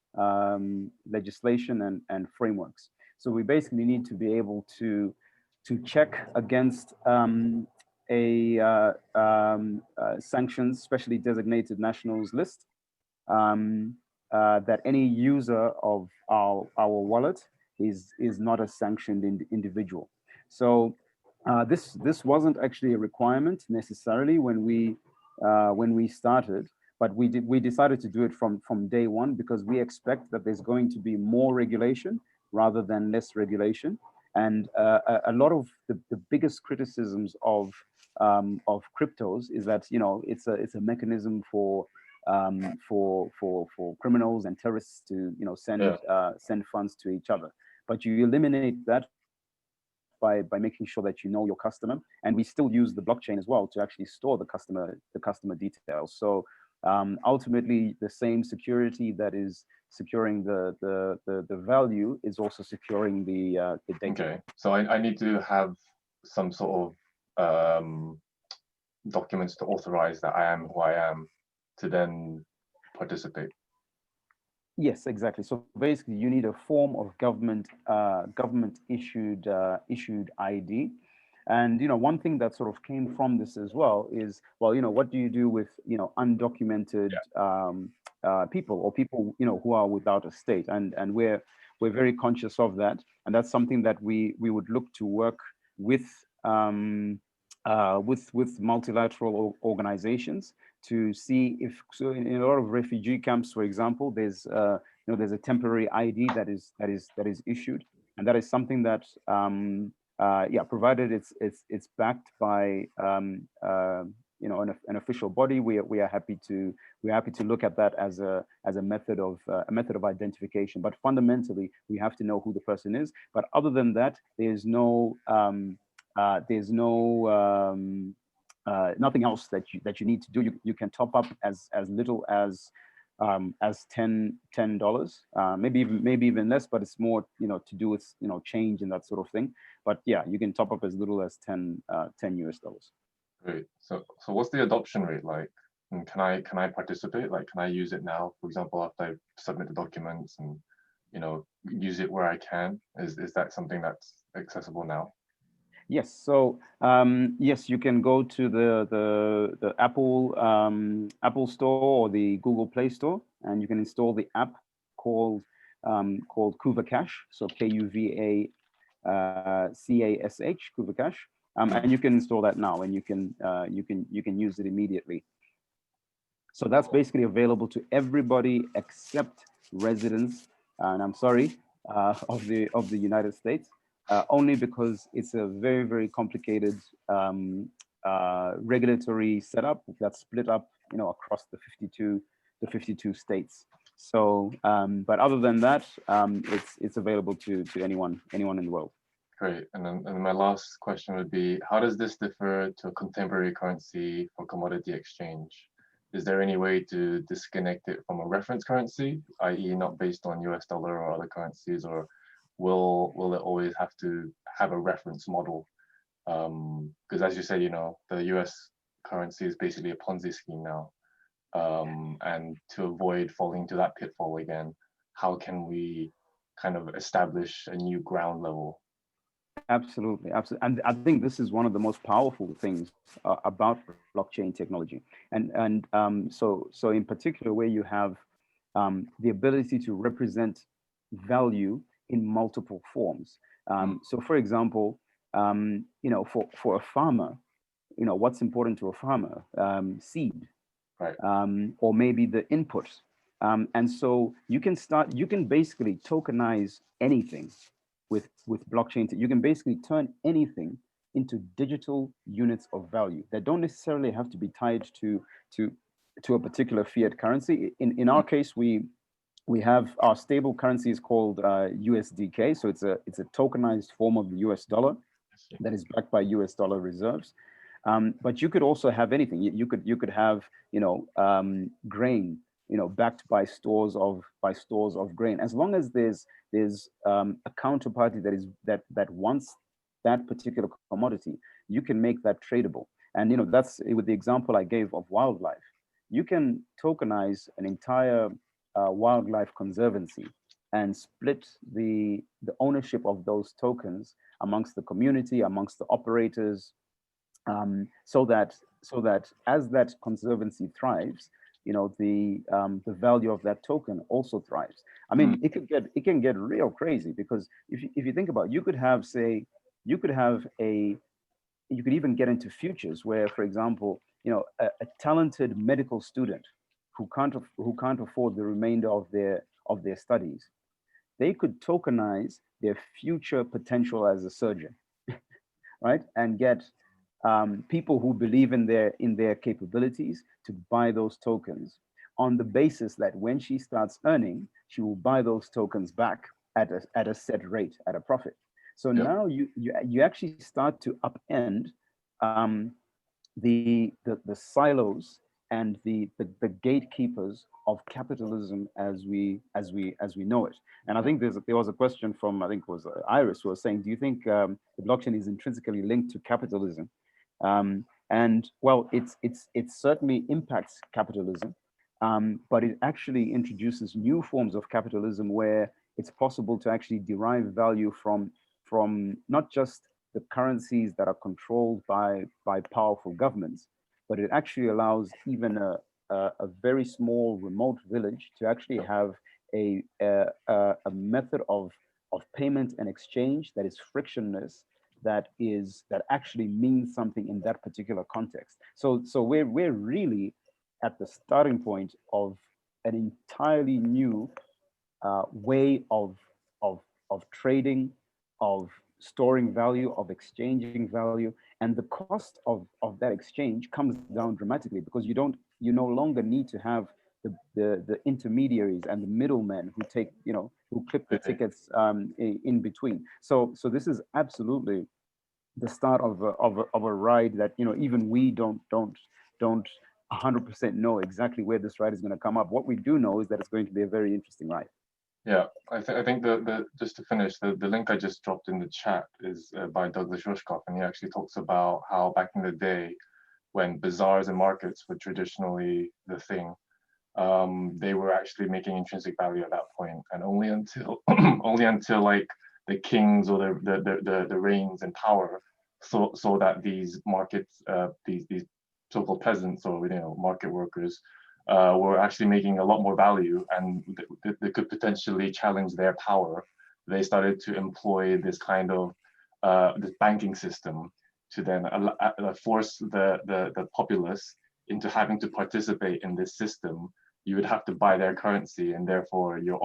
legislation and frameworks. So we basically need to be able to check against sanctions, specially designated nationals list, that any user of our wallet is not a sanctioned individual. So this wasn't actually a requirement necessarily when we started, but we decided to do it from day one because we expect that there's going to be more regulation rather than less regulation. And a lot of the biggest criticisms of cryptos is that, you know, it's a mechanism for criminals and terrorists to, you know, send funds to each other. But you eliminate that by making sure that you know your customer, and we still use the blockchain as well to actually store the customer details. So ultimately, the same security that is securing the value is also securing the data. Okay, so I need to have some sort of documents to authorize that I am who I am to then participate. Yes, exactly. So basically, you need a form of government issued ID. And, you know, one thing that sort of came from this as well is, well, you know, what do you do with, you know, undocumented people, or people, you know, who are without a state? And we're very conscious of that, and that's something that we would look to work with multilateral organizations to see if, so in a lot of refugee camps, for example, there's you know, there's a temporary ID that is issued, and that is something that yeah, provided it's backed by you know, an official body, we are happy to look at that as a method of identification. But fundamentally, we have to know who the person is. But other than that, there's no nothing else that you need to do. You can top up as little as $10, maybe even less, but it's more, you know, to do with, you know, change and that sort of thing. But yeah, you can top up as little as $10 US. Great. So what's the adoption rate like? And can I participate? Like, can I use it now, for example, after I submit the documents, and, you know, use it where I can? Is that something that's accessible now? Yes. So yes, you can go to the Apple Store or the Google Play Store, and you can install the app called Kuva Cash. So KUVA CASH, Kuva Cash, and you can install that now, and you can use it immediately. So that's basically available to everybody except residents, and I'm sorry, of the United States. Only because it's a very, very complicated regulatory setup that's split up, you know, across the 52 states. So, but other than that, it's available to anyone in the world. Great. And then my last question would be, how does this differ to a contemporary currency for commodity exchange? Is there any way to disconnect it from a reference currency, i.e. not based on US dollar or other currencies, or will it always have to have a reference model? Because as you said, you know, the US currency is basically a Ponzi scheme now. And to avoid falling into that pitfall again, how can we kind of establish a new ground level? Absolutely. And I think this is one of the most powerful things about blockchain technology. And so in particular, where you have the ability to represent value in multiple forms. So for example, you know, for a farmer, you know, what's important to a farmer? Seed, right? Or maybe the input. And so you can basically tokenize anything with blockchain. You can basically turn anything into digital units of value that don't necessarily have to be tied to to a particular fiat currency. In our case, we have our stable currency is called USDK. So it's a tokenized form of the US dollar that is backed by US dollar reserves. But you could also have anything. You could have, grain, backed by stores of grain. As long as there's a counterparty that wants that particular commodity, you can make that tradable. And that's with the example I gave of wildlife. You can tokenize an entire wildlife conservancy and split the ownership of those tokens amongst the community, amongst the operators, so that as that conservancy thrives, the value of that token also thrives. I mean, it can get real crazy, because if you think about it, you could even get into futures where, for example, a talented medical student who can't afford the remainder of their studies, they could tokenize their future potential as a surgeon, right? And get people who believe in their capabilities to buy those tokens, on the basis that when she starts earning, she will buy those tokens back at a set rate, at a profit. So now you actually start to upend the silos and the gatekeepers of capitalism as we know it. And I think there was a question from, I think it was Iris, who was saying, do you think the blockchain is intrinsically linked to capitalism? And well, it certainly impacts capitalism, but it actually introduces new forms of capitalism where it's possible to actually derive value from not just the currencies that are controlled by powerful governments, but it actually allows even a very small remote village to actually have a method of payment and exchange that is frictionless, that actually means something in that particular context. So we're really at the starting point of an entirely new way of trading, of storing value, of exchanging value, and the cost of that exchange comes down dramatically, because you no longer need to have the intermediaries and the middlemen who take, who clip the tickets in between. So this is absolutely the start of a ride that even we don't 100% know exactly where this ride is going to come up. What we do know is that it's going to be a very interesting ride. Yeah, I think the just to finish, the link I just dropped in the chat is by Douglas Rushkoff, and he actually talks about how back in the day, when bazaars and markets were traditionally the thing, they were actually making intrinsic value at that point, and only until like the kings or the reigns and power so that these markets, these so-called peasants or market workers were actually making a lot more value, and they could potentially challenge their power. They started to employ this kind of this banking system to then force the populace into having to participate in this system. You would have to buy their currency, and therefore you're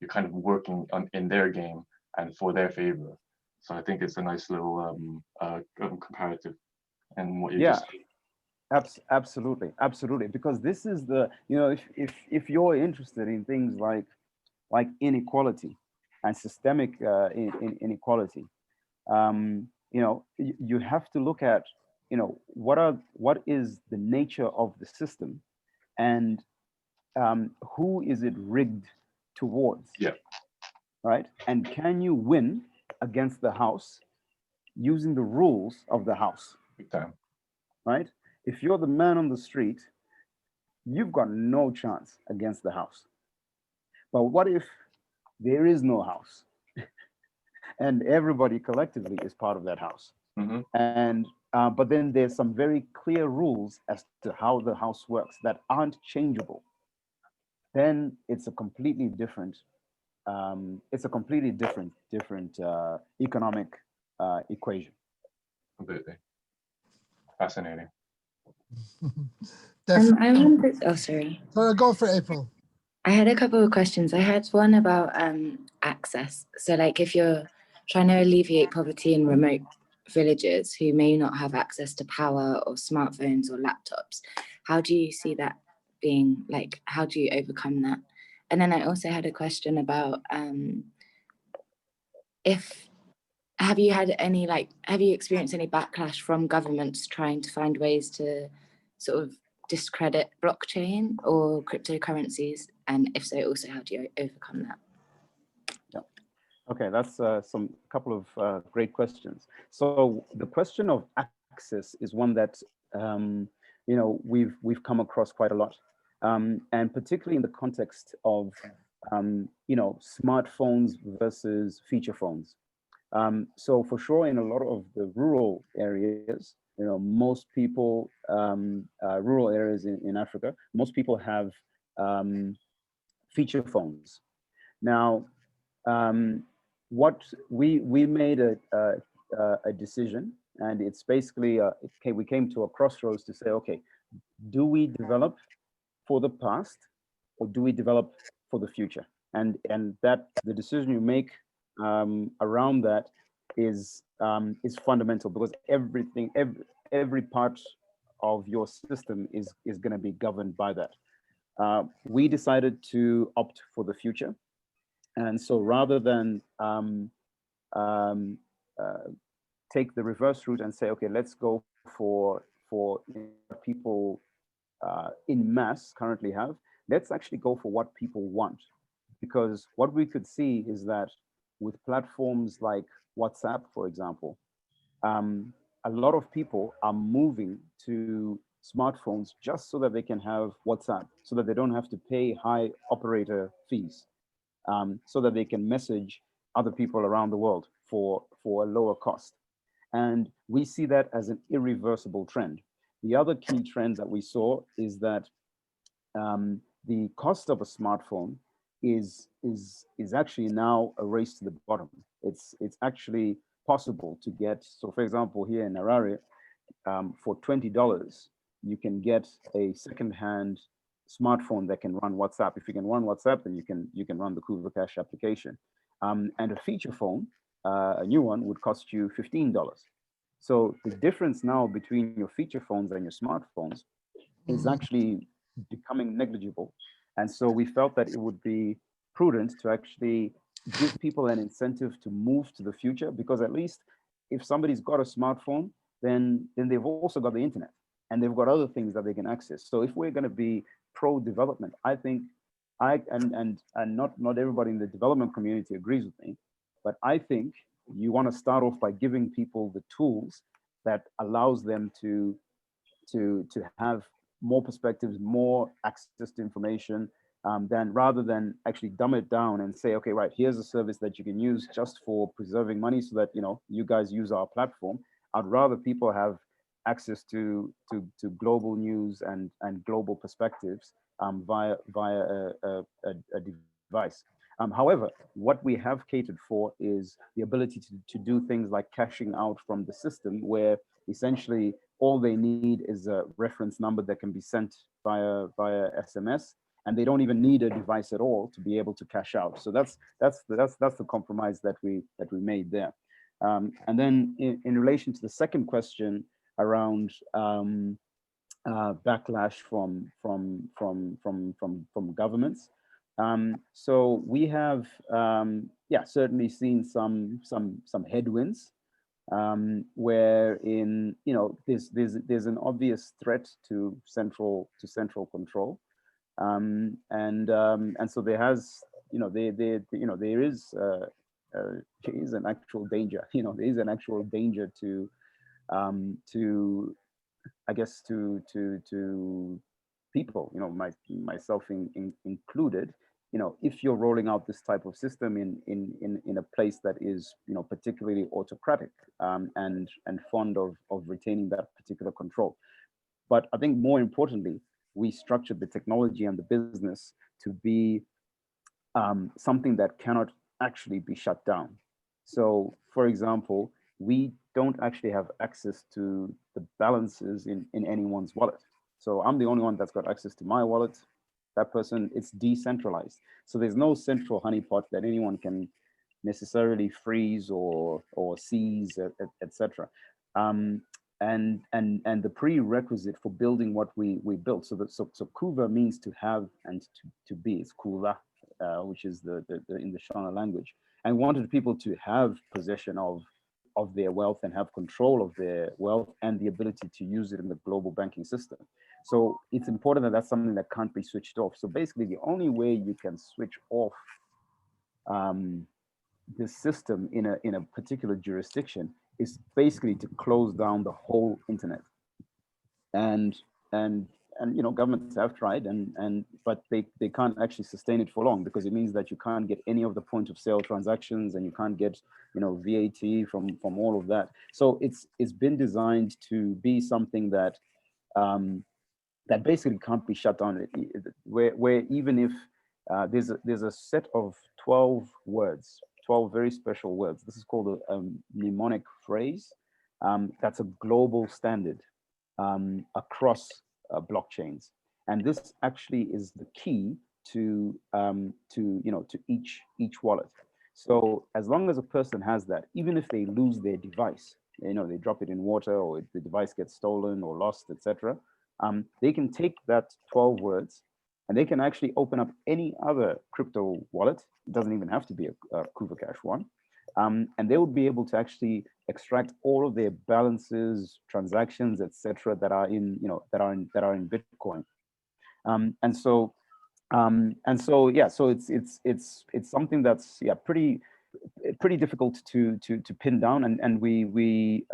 kind of working in their game and for their favor. So I think it's a nice little comparative and what you just said. Absolutely, because this is the, if you're interested in things like inequality and systemic inequality, you have to look at what is the nature of the system, and who is it rigged towards? Yeah. Right. And can you win against the house using the rules of the house? Big time. Right. If you're the man on the street, you've got no chance against the house. But what if there is no house and everybody collectively is part of that house? Mm-hmm. And but then there's some very clear rules as to how the house works that aren't changeable. Then it's a completely different economic equation. Completely fascinating. I wondered, oh, sorry. Go for it, April. I had a couple of questions. I had one about access. So like if you're trying to alleviate poverty in remote villages who may not have access to power or smartphones or laptops, how do you see that being like, how do you overcome that? And then I also had a question about have you experienced any backlash from governments trying to find ways to sort of discredit blockchain or cryptocurrencies? And if so, also how do you overcome that? Yeah. Okay, that's some couple of great questions. So the question of access is one that we've come across quite a lot, and particularly in the context of smartphones versus feature phones. So for sure, in a lot of the rural areas, most people, rural areas in Africa, most people have feature phones. Now, what we made a decision, and it's basically we came to a crossroads to say, okay, do we develop for the past, or do we develop for the future? And that the decision you make around that is fundamental, because every part of your system is going to be governed by that. We decided to opt for the future, and so rather than take the reverse route and say, okay, let's go for people in mass currently have, let's actually go for what people want. Because what we could see is that with platforms like WhatsApp, for example, a lot of people are moving to smartphones just so that they can have WhatsApp, so that they don't have to pay high operator fees, so that they can message other people around the world for a lower cost. And we see that as an irreversible trend. The other key trend that we saw is that the cost of a smartphone is actually now a race to the bottom. It's actually possible to get, so for example, here in Harare, for $20, you can get a second-hand smartphone that can run WhatsApp. If you can run WhatsApp, then you can run the Kuva Cash application. And a feature phone, a new one, would cost you $15. So the difference now between your feature phones and your smartphones is actually becoming negligible. And so we felt that it would be prudent to actually give people an incentive to move to the future, because at least if somebody's got a smartphone, then they've also got the internet, and they've got other things that they can access. So if we're going to be pro-development, I think and not everybody in the development community agrees with me, but I think you want to start off by giving people the tools that allows them to have more perspectives, more access to information, rather than actually dumb it down and say, okay, right, here's a service that you can use just for preserving money so that you guys use our platform. I'd rather people have access to global news and global perspectives via a device. However, what we have catered for is the ability to do things like cashing out from the system, where essentially all they need is a reference number that can be sent via SMS, and they don't even need a device at all to be able to cash out. So that's the compromise that we made there. And then in relation to the second question around backlash from governments, so we have certainly seen some headwinds, wherein there's an obvious threat to central control, and so there is an actual danger. There is an actual danger to I guess to people, myself included. If you're rolling out this type of system in a place that is particularly autocratic, and fond of retaining that particular control. But I think more importantly, we structured the technology and the business to be something that cannot actually be shut down. So, for example, we don't actually have access to the balances in anyone's wallet. So I'm the only one that's got access to my wallet. That person, it's decentralized. So there's no central honeypot that anyone can necessarily freeze or seize, etc. the prerequisite for building what we built. So kuva means to have and to be. It's kuva, which is the in the Shona language. And wanted people to have possession of their wealth and have control of their wealth and the ability to use it in the global banking system. So it's important that that's something that can't be switched off. So basically, the only way you can switch off this system in a particular jurisdiction is basically to close down the whole internet. And you know, governments have tried, but they can't actually sustain it for long, because it means that you can't get any of the point of sale transactions, and you can't get, you know, VAT from all of that. So it's been designed to be something that that basically can't be shut down. Where even if there's a set of 12 words, 12 very special words. This is called a mnemonic phrase. That's a global standard across blockchains, and this actually is the key to you know, to each wallet. So as long as a person has that, even if they lose their device, you know, they drop it in water, or the device gets stolen or lost, etc., they can take that 12 words and they can actually open up any other crypto wallet. It doesn't even have to be a Kuva Cash one. And they will be able to actually extract all of their balances, transactions, etc., that are in, you know, that are in Bitcoin. And so yeah, so it's something that's, yeah, pretty difficult to pin down, and we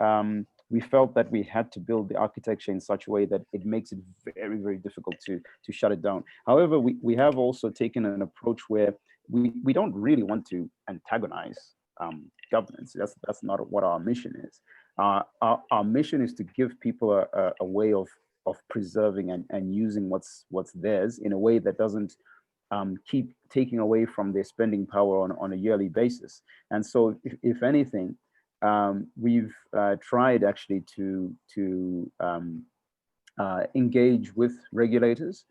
felt that we had to build the architecture in such a way that it makes it very, very difficult to shut it down. However, we have also taken an approach where we don't really want to antagonize governments. That's not what our mission is. Our mission is to give people a way of preserving and using what's theirs in a way that doesn't keep taking away from their spending power on a yearly basis. And so, if anything, we've tried actually to engage with regulators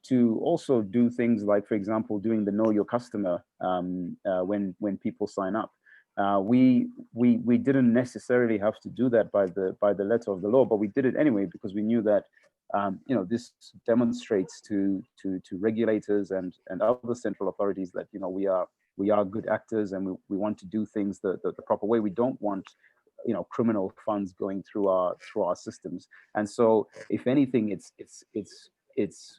to also do things like, for example, doing the know your customer when people sign up. We didn't necessarily have to do that by the letter of the law, but we did it anyway because we knew that you know, this demonstrates to regulators and other central authorities that, you know, we are good actors, and we want to do things the proper way. We don't want, you know, criminal funds going through our systems. And so, if anything, it's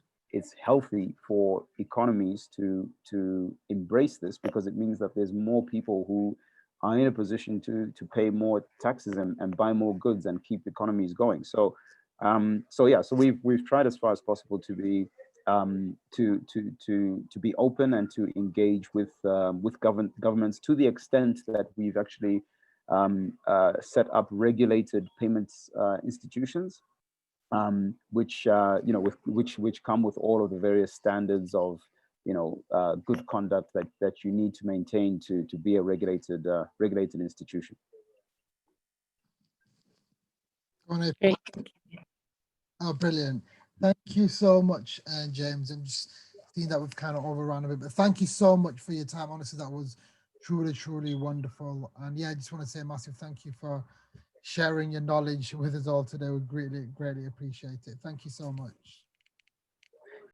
healthy for economies to embrace this, because it means that there's more people who are in a position to pay more taxes and buy more goods and keep economies going. So yeah, so we've tried as far as possible to be to be open and to engage with governments, to the extent that we've actually set up regulated payments institutions, which you know, which come with all of the various standards of, you know, good conduct that you need to maintain to be a regulated institution. Great. Oh, brilliant. Thank you so much, James. I'm just seeing that we've kind of overrun a bit, but thank you so much for your time. Honestly, that was truly, truly wonderful. And yeah, I just want to say a massive thank you for sharing your knowledge with us all today. We greatly, greatly appreciate it. Thank you so much.